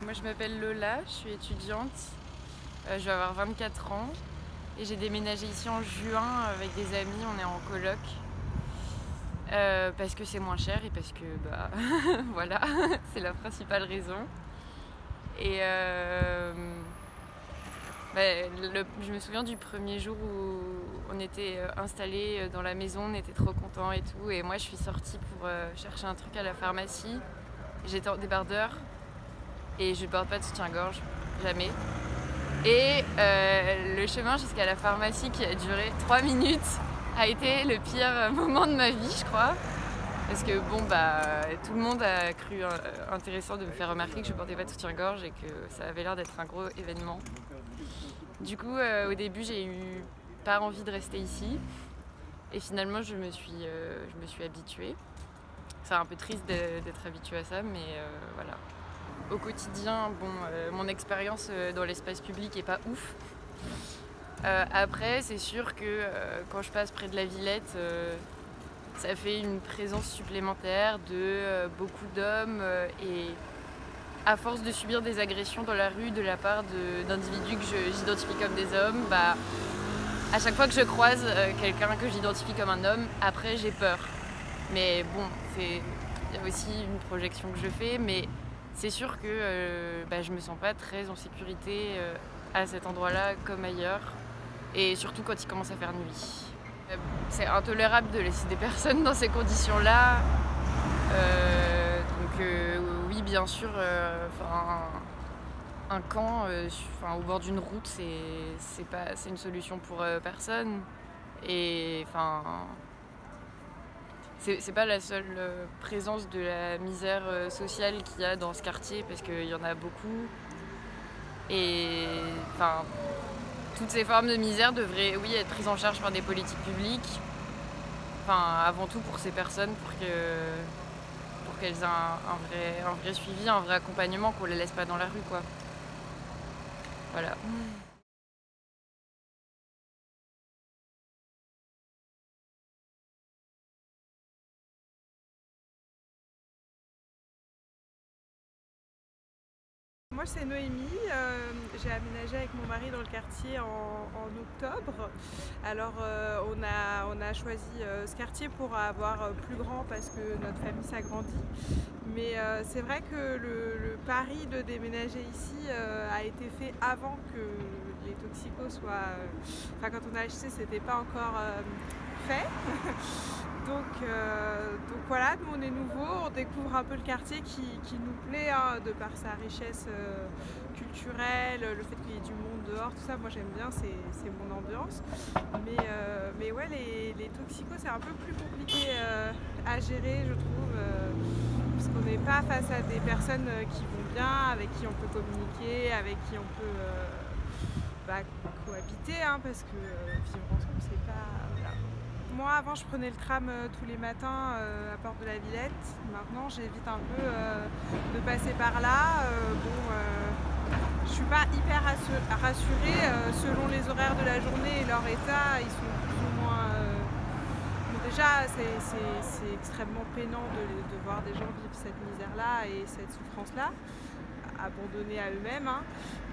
Moi je m'appelle Lola, je suis étudiante, je vais avoir 24 ans et j'ai déménagé ici en juin avec des amis, on est en coloc parce que c'est moins cher et parce que bah voilà, c'est la principale raison. Et je me souviens du premier jour où on était installés dans la maison, on était trop contents et tout, et moi je suis sortie pour chercher un truc à la pharmacie. J'étais en débardeur et je ne porte pas de soutien-gorge, jamais. Et le chemin jusqu'à la pharmacie qui a duré 3 minutes a été le pire moment de ma vie, je crois. Parce que bon, tout le monde a cru intéressant de me faire remarquer que je ne portais pas de soutien-gorge et que ça avait l'air d'être un gros événement. Du coup, au début, j'ai eu pas envie de rester ici. Et finalement, je me suis habituée. C'est un peu triste d'être habituée à ça, mais voilà. Au quotidien, mon expérience dans l'espace public est pas ouf. Après, c'est sûr que quand je passe près de la Villette, ça fait une présence supplémentaire de beaucoup d'hommes et à force de subir des agressions dans la rue de la part d'individus que j'identifie comme des hommes, à chaque fois que je croise quelqu'un que j'identifie comme un homme, après j'ai peur. Mais bon, il y a aussi une projection que je fais, mais c'est sûr que je me sens pas très en sécurité à cet endroit-là comme ailleurs, et surtout quand il commence à faire nuit. C'est intolérable de laisser des personnes dans ces conditions-là. Oui, bien sûr, un camp au bord d'une route, c'est une solution pour personne. Et c'est pas la seule présence de la misère sociale qu'il y a dans ce quartier, parce qu'il y en a beaucoup. Et toutes ces formes de misère devraient, oui, être prises en charge par des politiques publiques. Avant tout pour ces personnes, pour qu'elles aient un vrai suivi, un vrai accompagnement, qu'on les laisse pas dans la rue, quoi. Voilà. Moi c'est Noémie, j'ai aménagé avec mon mari dans le quartier en octobre. Alors on a choisi ce quartier pour avoir plus grand parce que notre famille s'agrandit. Mais c'est vrai que le pari de déménager ici a été fait avant que les toxicos soient... quand on a acheté, c'était pas encore fait. Donc voilà, nous on est nouveaux, on découvre un peu le quartier qui nous plaît, hein, de par sa richesse culturelle, le fait qu'il y ait du monde dehors, tout ça, moi j'aime bien, c'est mon ambiance. Mais ouais, les toxicos c'est un peu plus compliqué à gérer, je trouve, parce qu'on n'est pas face à des personnes qui vont bien, avec qui on peut communiquer, avec qui on peut cohabiter, hein, parce que vivre ensemble c'est pas... Voilà. Moi avant je prenais le tram tous les matins à Porte de la Villette. Maintenant j'évite un peu de passer par là. Je suis pas hyper rassurée selon les horaires de la journée et leur état. Ils sont plus ou moins... déjà c'est extrêmement peinant de voir des gens vivre cette misère-là et cette souffrance-là, abandonnés à eux-mêmes, hein.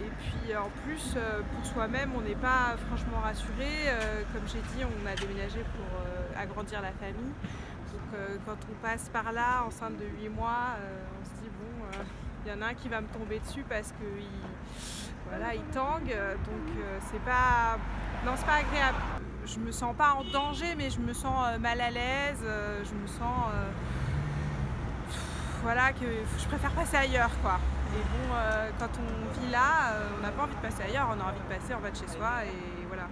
Et puis en plus pour soi-même on n'est pas franchement rassuré. Comme j'ai dit, on a déménagé pour agrandir la famille, donc quand on passe par là enceinte de 8 mois, on se dit bon, il y en a un qui va me tomber dessus parce que il tangue, donc c'est pas agréable. Je me sens pas en danger, mais je me sens mal à l'aise, je me sens que je préfère passer ailleurs, quoi. Et bon, quand on vit là, on n'a pas envie de passer ailleurs, on a envie de passer en bas de chez soi, et voilà.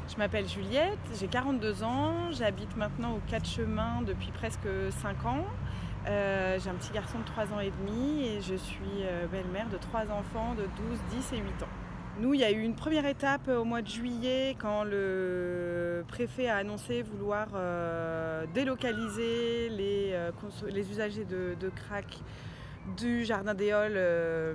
Je m'appelle Juliette, j'ai 42 ans, j'habite maintenant aux 4 chemins depuis presque 5 ans. J'ai un petit garçon de 3 ans et demi et je suis belle-mère de 3 enfants de 12, 10 et 8 ans. Nous, il y a eu une première étape au mois de juillet quand le préfet a annoncé vouloir délocaliser les usagers de crack du Jardin des Halles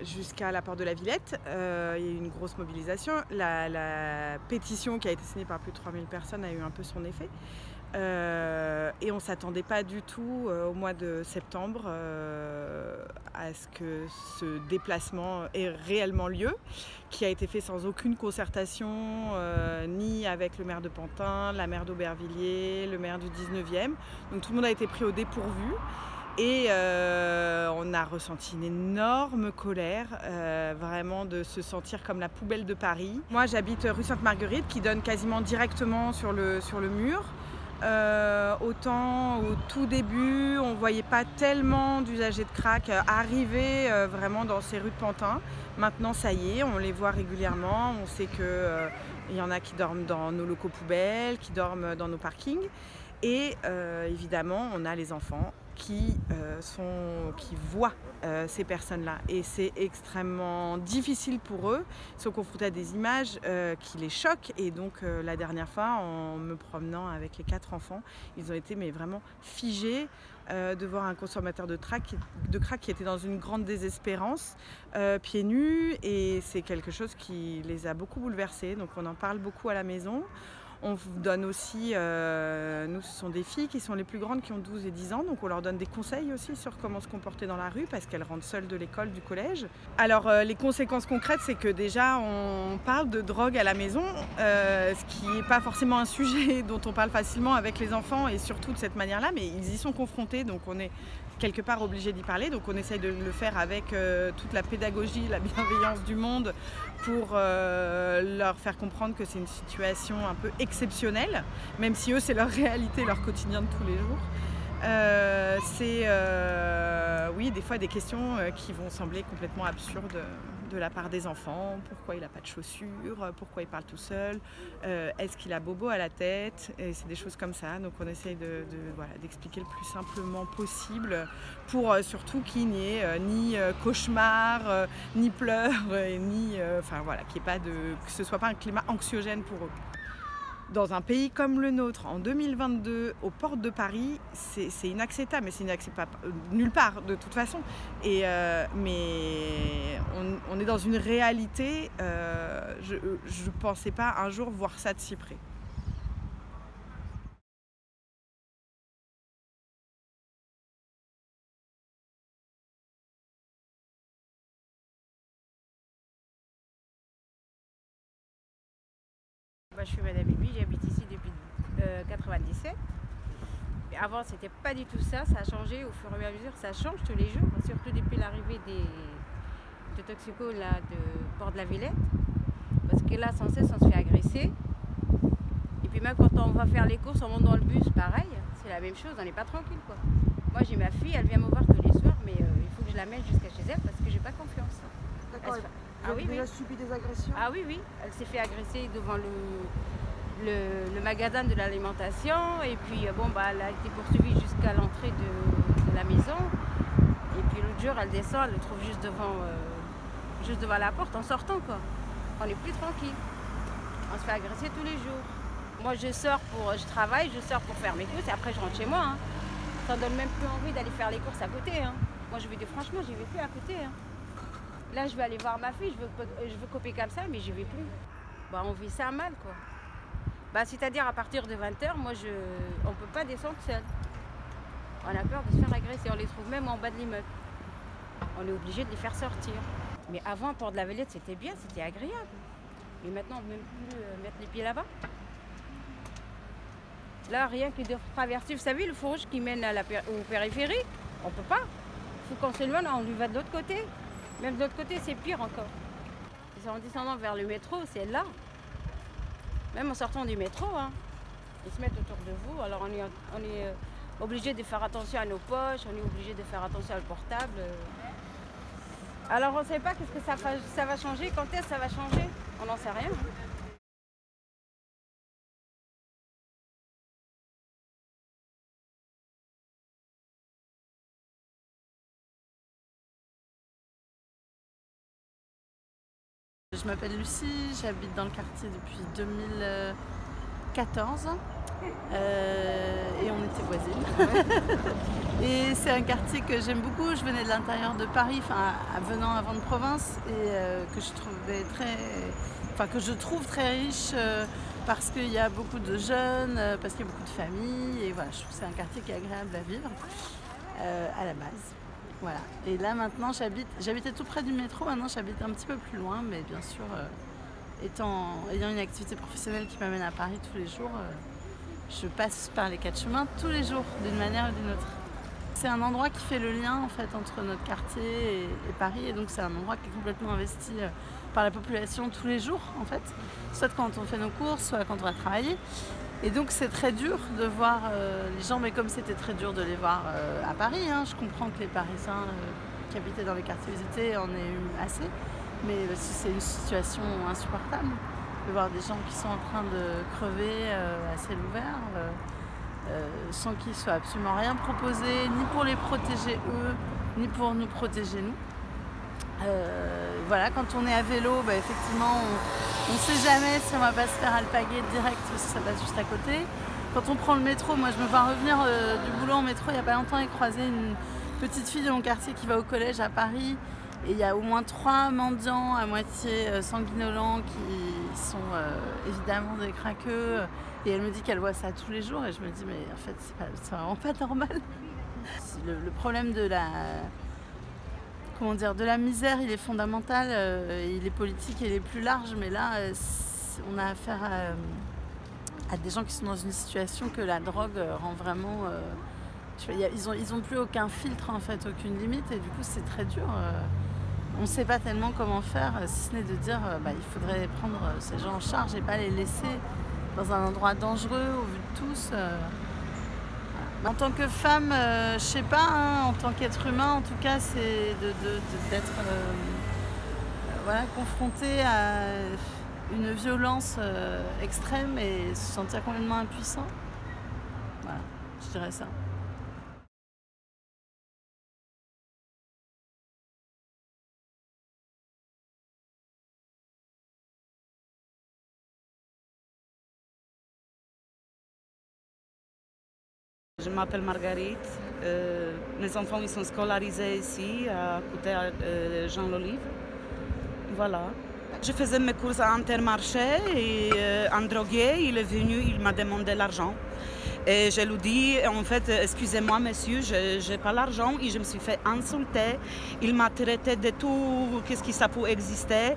jusqu'à la porte de la Villette. Il y a eu une grosse mobilisation. La pétition qui a été signée par plus de 3000 personnes a eu un peu son effet. Et on ne s'attendait pas du tout au mois de septembre à ce que ce déplacement ait réellement lieu, qui a été fait sans aucune concertation, ni avec le maire de Pantin, la maire d'Aubervilliers, le maire du 19e. Donc tout le monde a été pris au dépourvu. Et on a ressenti une énorme colère, vraiment de se sentir comme la poubelle de Paris. Moi j'habite rue Sainte-Marguerite qui donne quasiment directement sur le mur. Autant au tout début on ne voyait pas tellement d'usagers de crack arriver vraiment dans ces rues de Pantin. Maintenant ça y est, on les voit régulièrement, on sait qu'il y en a qui dorment dans nos locaux poubelles, qui dorment dans nos parkings. Et évidemment on a les enfants qui voient ces personnes-là. Et c'est extrêmement difficile pour eux. Ils sont confrontés à des images qui les choquent. Et donc la dernière fois, en me promenant avec les 4 enfants, ils ont été vraiment figés de voir un consommateur de crack qui était dans une grande désespérance, pieds nus. Et c'est quelque chose qui les a beaucoup bouleversés. Donc on en parle beaucoup à la maison. On vous donne aussi, nous ce sont des filles qui sont les plus grandes, qui ont 12 et 10 ans, donc on leur donne des conseils aussi sur comment se comporter dans la rue parce qu'elles rentrent seules de l'école, du collège. Alors les conséquences concrètes, c'est que déjà on parle de drogue à la maison, ce qui n'est pas forcément un sujet dont on parle facilement avec les enfants et surtout de cette manière-là, mais ils y sont confrontés, donc on est quelque part obligé d'y parler, donc on essaye de le faire avec toute la pédagogie, la bienveillance du monde pour leur faire comprendre que c'est une situation un peu exceptionnelle, même si eux c'est leur réalité, leur quotidien de tous les jours. Oui, des fois des questions qui vont sembler complètement absurdes de la part des enfants. Pourquoi il n'a pas de chaussures? Pourquoi il parle tout seul? Est-ce qu'il a bobo à la tête? Et c'est des choses comme ça. Donc on essaye d'expliquer le plus simplement possible pour surtout qu'il n'y ait ni cauchemar, ni pleurs, que ce ne soit pas un climat anxiogène pour eux. Dans un pays comme le nôtre, en 2022, aux portes de Paris, c'est inacceptable, mais c'est inacceptable nulle part de toute façon. Mais on est dans une réalité, je ne pensais pas un jour voir ça de si près. Je suis Madame Bibi, j'habite ici depuis 97. Avant, c'était pas du tout ça, ça a changé au fur et à mesure, ça change tous les jours, surtout depuis l'arrivée de toxicos là, de Port de la Villette. Parce que là, sans cesse, on se fait agresser. Et puis même quand on va faire les courses, on monte dans le bus, pareil, c'est la même chose, on n'est pas tranquille quoi. Moi j'ai ma fille, elle vient me voir tous les soirs, mais il faut que je la mette jusqu'à chez elle parce que j'ai pas confiance. D'accord, elle a subi des agressions? Ah oui, oui, elle s'est fait agresser devant le magasin de l'alimentation et puis elle a été poursuivie jusqu'à l'entrée de la maison. Et puis l'autre jour, elle descend, elle le trouve juste devant la porte en sortant quoi. On n'est plus tranquille. On se fait agresser tous les jours. Moi je travaille, je sors pour faire mes courses et après je rentre chez moi. Ça ne donne même plus envie d'aller faire les courses à côté. Moi je vais dire franchement, j'y vais plus à côté. Là je vais aller voir ma fille, je veux copier comme ça, mais j'y vais plus. On vit ça mal quoi. C'est-à-dire à partir de 20h, on ne peut pas descendre seul. On a peur de se faire agresser, on les trouve même en bas de l'immeuble. On est obligé de les faire sortir. Mais avant, Port de la Villette, c'était bien, c'était agréable. Mais maintenant, on ne peut même plus mettre les pieds là-bas. Là, rien que de traverser, vous savez, le feu rouge qui mène au périphérique, on ne peut pas. Il faut qu'on s'éloigne, on lui va de l'autre côté. Même de l'autre côté, c'est pire encore. En descendant vers le métro, c'est là. Même en sortant du métro, ils se mettent autour de vous. Alors on est obligé de faire attention à nos poches, on est obligé de faire attention au portable. Alors on ne sait pas qu'est-ce que ça va changer, quand est-ce que ça va changer, on n'en sait rien. Je m'appelle Lucie, j'habite dans le quartier depuis 2014 Et on était voisines. Et c'est un quartier que j'aime beaucoup. Je venais de l'intérieur de Paris, venant avant de province, et que je trouve très riche parce qu'il y a beaucoup de jeunes, parce qu'il y a beaucoup de familles. Et voilà, je trouve que c'est un quartier qui est agréable à vivre à la base. Voilà. Et là maintenant, j'habitais tout près du métro. Maintenant, j'habite un petit peu plus loin, mais bien sûr, ayant une activité professionnelle qui m'amène à Paris tous les jours. Je passe par les 4 chemins tous les jours, d'une manière ou d'une autre. C'est un endroit qui fait le lien en fait entre notre quartier et Paris, et donc c'est un endroit qui est complètement investi par la population tous les jours en fait, soit quand on fait nos courses, soit quand on va travailler. Et donc c'est très dur de voir les gens, mais comme c'était très dur de les voir à Paris, hein, je comprends que les Parisiens qui habitaient dans les quartiers visités en aient eu assez, mais si c'est une situation insupportable de voir des gens qui sont en train de crever à ciel ouvert, sans qu'il soit absolument rien proposé, ni pour les protéger eux, ni pour nous protéger nous. Voilà, quand on est à vélo, effectivement, on ne sait jamais si on va pas se faire alpaguer direct parce que ça passe juste à côté. Quand on prend le métro, moi je me vois revenir du boulot en métro il n'y a pas longtemps et croiser une petite fille de mon quartier qui va au collège à Paris. Et il y a au moins 3 mendiants à moitié sanguinolents qui sont évidemment des craqueux. Et elle me dit qu'elle voit ça tous les jours. Et je me dis, mais en fait, c'est vraiment pas normal. Le problème de la misère, il est fondamental. Il est politique et il est plus large. Mais là, on a affaire à des gens qui sont dans une situation que la drogue rend vraiment... ils ont plus aucun filtre, en fait, aucune limite. Et du coup, c'est très dur. On ne sait pas tellement comment faire, si ce n'est de dire il faudrait prendre ces gens en charge et pas les laisser dans un endroit dangereux au vu de tous. En tant que femme, je sais pas, hein, en tant qu'être humain, en tout cas, c'est d'être confronté à une violence extrême et se sentir complètement impuissant. Voilà, je dirais ça. Je m'appelle Marguerite. Mes enfants ils sont scolarisés ici, à côté de Jean Lolive. Voilà. Je faisais mes courses à Intermarché et un drogué, il est venu, il m'a demandé l'argent. Et je lui dis, en fait, excusez-moi monsieur, je n'ai pas l'argent et je me suis fait insulter. Il m'a traité de tout, qu'est-ce qui ça peut exister.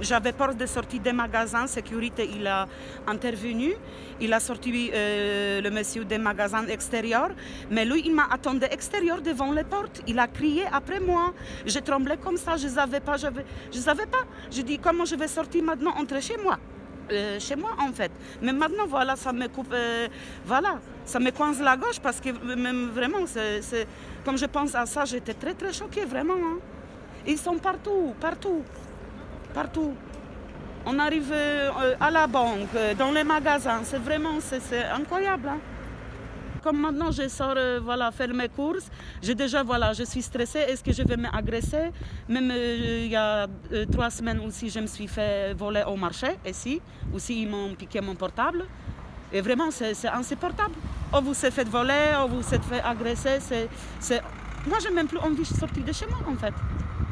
J'avais peur de sortir des magasins, sécurité, il a intervenu. Il a sorti le monsieur des magasins extérieurs, mais lui, il m'a attendu extérieur devant les portes. Il a crié après moi. J'ai tremblé comme ça, je ne savais pas. Je dis, comment je vais sortir maintenant, entrer chez moi? Chez moi en fait. Mais maintenant voilà, ça me coupe, ça me coince la gauche parce que même vraiment, comme je pense à ça, j'étais très très choquée vraiment. Hein. Ils sont partout. On arrive à la banque, dans les magasins, c'est incroyable. Hein. Comme maintenant je sors faire mes courses, je suis stressée, est-ce que je vais m'agresser? Même il y a 3 semaines aussi, je me suis fait voler au marché, ici. Aussi, ils m'ont piqué mon portable. Et vraiment, c'est insupportable. Ou vous êtes fait voler, ou vous êtes fait agresser. Moi, je n'ai même plus envie de sortir de chez moi, en fait.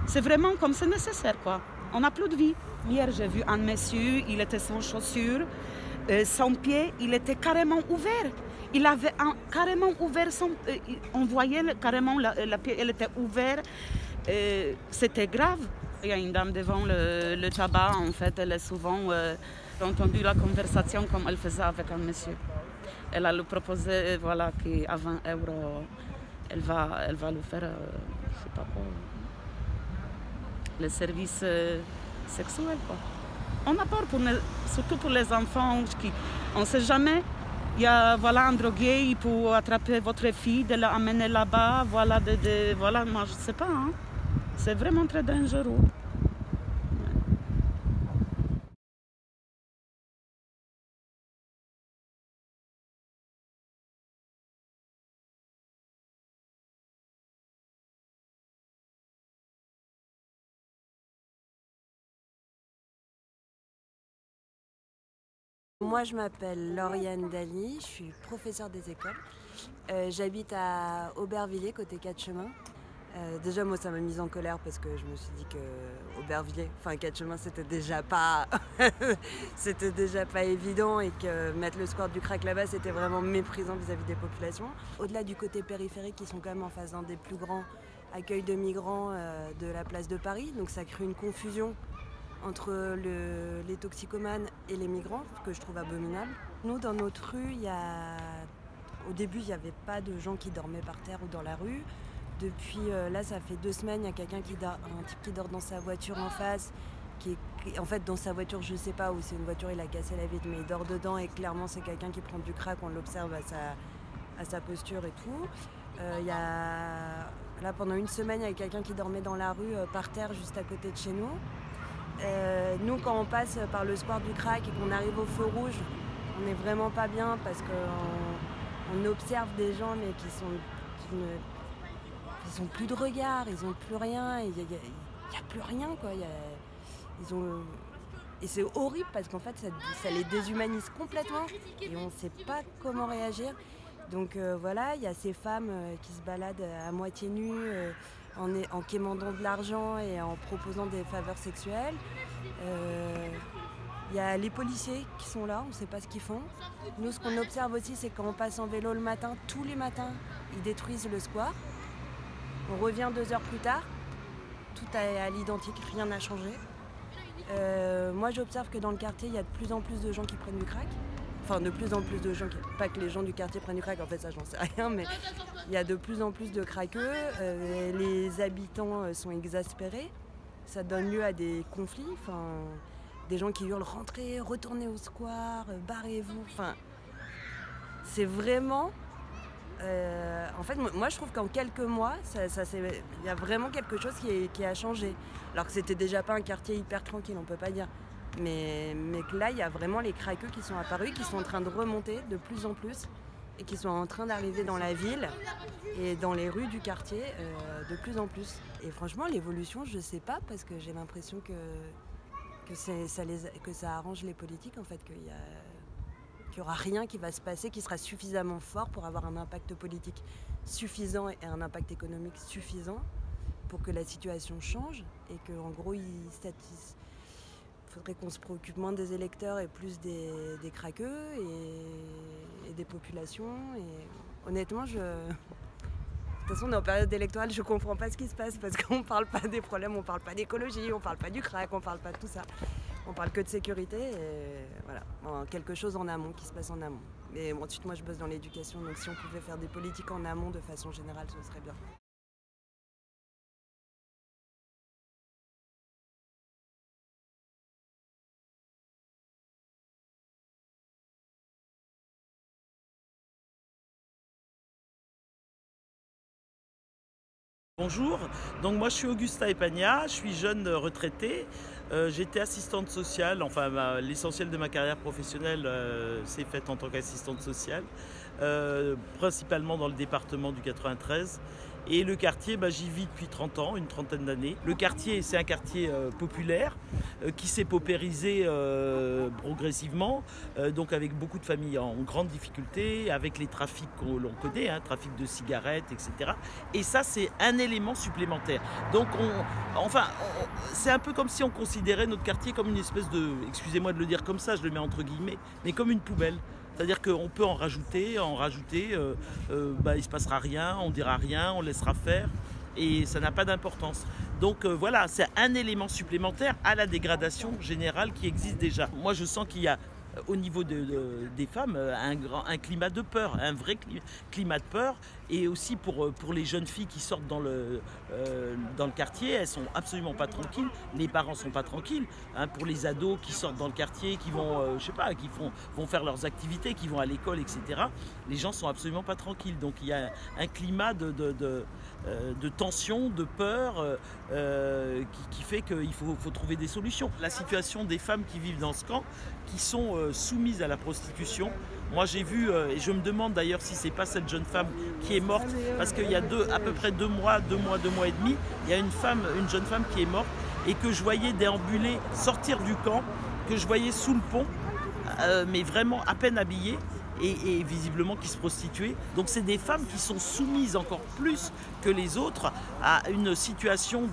C'est vraiment comme c'est nécessaire, quoi. On n'a plus de vie. Hier, j'ai vu un monsieur, il était sans chaussures. Son pied, il était carrément ouvert. Il avait carrément ouvert on voyait carrément la pied, elle était ouverte. C'était grave. Il y a une dame devant le tabac, en fait, elle est souvent entendu la conversation comme elle faisait avec un monsieur. Elle a lui proposé, qu'à 20 €, elle va lui faire, je sais pas quoi, le service sexuel, quoi. On a peur, surtout pour les enfants, on ne sait jamais. Il y a un drogué, il peut attraper votre fille, de l'amener là-bas, moi je ne sais pas. Hein. C'est vraiment très dangereux. Moi, je m'appelle Lauriane Dali, je suis professeure des écoles. J'habite à Aubervilliers, côté 4 chemins. Déjà, moi, ça m'a mise en colère parce que je me suis dit que Aubervilliers, enfin 4 chemins, c'était déjà pas évident et que mettre le square du Crac là-bas, c'était vraiment méprisant vis-à-vis des populations. Au-delà du côté périphérique, qui sont quand même en face d'un des plus grands accueils de migrants de la place de Paris, donc ça crée une confusion entre les toxicomanes et les migrants, que je trouve abominable. Nous, dans notre rue, au début, il n'y avait pas de gens qui dormaient par terre ou dans la rue. Depuis, là, ça fait 2 semaines, il y a un type qui dort dans sa voiture en face, en fait, dans sa voiture, je ne sais pas où c'est une voiture, il a cassé la vitre, mais il dort dedans et clairement, c'est quelqu'un qui prend du crack, on l'observe à sa posture et tout. Là, pendant 1 semaine, il y a quelqu'un qui dormait dans la rue, par terre, juste à côté de chez nous. Nous, quand on passe par le square du Crac et qu'on arrive au feu rouge, on n'est vraiment pas bien parce qu'on observe des gens mais qui sont plus de regard, ils n'ont plus rien, il n'y a plus rien quoi. Et c'est horrible parce qu'en fait ça les déshumanise complètement et on ne sait pas comment réagir. Donc voilà, il y a ces femmes qui se baladent à moitié nues, en quémandant de l'argent et en proposant des faveurs sexuelles. Il y a les policiers qui sont là, on ne sait pas ce qu'ils font. Nous, ce qu'on observe aussi, c'est quand on passe en vélo le matin, tous les matins, ils détruisent le square. On revient 2 heures plus tard, tout est à l'identique, rien n'a changé. Moi, j'observe que dans le quartier, il y a de plus en plus de gens qui prennent du crack. Enfin, de plus en plus de gens, pas que les gens du quartier prennent du crack, en fait ça j'en sais rien, mais il y a de plus en plus de craqueux, les habitants sont exaspérés, ça donne lieu à des conflits, des gens qui hurlent « rentrez, retournez au square, barrez-vous », c'est vraiment... en fait, moi je trouve qu'en quelques mois, il y a vraiment quelque chose qui a changé, alors que c'était déjà pas un quartier hyper tranquille, on peut pas dire. Mais que là, il y a vraiment les craqueux qui sont apparus, qui sont en train de remonter de plus en plus et qui sont en train d'arriver dans la ville et dans les rues du quartier de plus en plus. Et franchement, l'évolution, je sais pas, parce que j'ai l'impression que ça arrange les politiques, en fait, qu'il n'y aura rien qui va se passer qui sera suffisamment fort pour avoir un impact politique suffisant et un impact économique suffisant pour que la situation change et qu'en gros, il faudrait qu'on se préoccupe moins des électeurs et plus des craqueux et des populations. Et honnêtement, de toute façon, on est en période électorale, je comprends pas ce qui se passe parce qu'on ne parle pas des problèmes, on ne parle pas d'écologie, on ne parle pas du crack, on ne parle pas de tout ça. On parle que de sécurité et voilà, quelque chose en amont qui se passe en amont. Mais ensuite, moi, je bosse dans l'éducation, donc si on pouvait faire des politiques en amont de façon générale, ce serait bien. Bonjour, donc moi je suis Augusta Epagna, je suis jeune retraitée, j'étais assistante sociale, enfin l'essentiel de ma carrière professionnelle s'est faite en tant qu'assistante sociale, principalement dans le département du 93. Et le quartier, j'y vis depuis 30 ans, une trentaine d'années. Le quartier, c'est un quartier populaire qui s'est paupérisé progressivement, donc avec beaucoup de familles en grande difficulté, avec les trafics que l'on connaît, trafic de cigarettes, etc. Et ça, c'est un élément supplémentaire. Donc, c'est un peu comme si on considérait notre quartier comme une espèce de, excusez-moi de le dire comme ça, je le mets entre guillemets, mais comme une poubelle. C'est-à-dire qu'on peut en rajouter, il ne se passera rien, on dira rien, on laissera faire et ça n'a pas d'importance. Donc voilà, c'est un élément supplémentaire à la dégradation générale qui existe déjà. Moi je sens qu'il y a au niveau des femmes un climat de peur, un vrai climat de peur. Et aussi pour les jeunes filles qui sortent dans le quartier, elles sont absolument pas tranquilles, les parents sont pas tranquilles. Pour les ados qui sortent dans le quartier, qui vont, vont faire leurs activités, qui vont à l'école, etc. Les gens sont absolument pas tranquilles. Donc il y a un climat de tension, de peur, qui fait qu'il faut trouver des solutions. La situation des femmes qui vivent dans ce camp, qui sont soumises à la prostitution. Moi j'ai vu, et je me demande d'ailleurs si c'est pas cette jeune femme qui est morte, parce qu'il y a à peu près 2 mois et demi, il y a une jeune femme qui est morte et que je voyais déambuler, sortir du camp, que je voyais sous le pont, mais vraiment à peine habillées et visiblement qui se prostituaient. Donc c'est des femmes qui sont soumises encore plus que les autres à une situation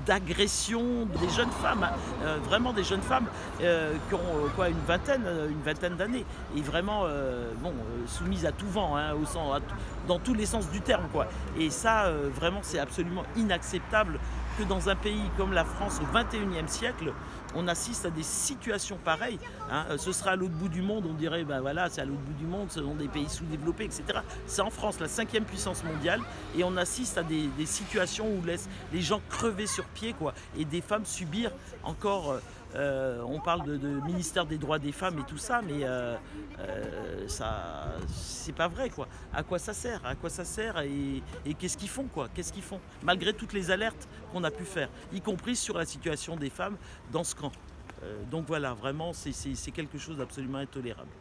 d'agression des jeunes femmes, vraiment des jeunes femmes qui ont une vingtaine d'années et vraiment soumises à tout vent, dans tous les sens du terme, quoi. Et ça, vraiment, c'est absolument inacceptable que dans un pays comme la France au XXIe siècle, on assiste à des situations pareilles. Ce sera à l'autre bout du monde, on dirait, ben voilà, c'est à l'autre bout du monde, ce sont des pays sous-développés, etc. C'est en France, la 5e puissance mondiale, et on assiste à des situations où les gens crever sur pied, quoi, et des femmes subir encore... on parle de ministère des droits des femmes et tout ça, mais ça, c'est pas vrai, quoi. À quoi ça sert? À quoi ça sert et qu'est-ce qu'ils font, quoi? Qu'est-ce qu'ils font? Malgré toutes les alertes qu'on a pu faire, y compris sur la situation des femmes dans ce camp. Donc voilà, vraiment, c'est quelque chose d'absolument intolérable.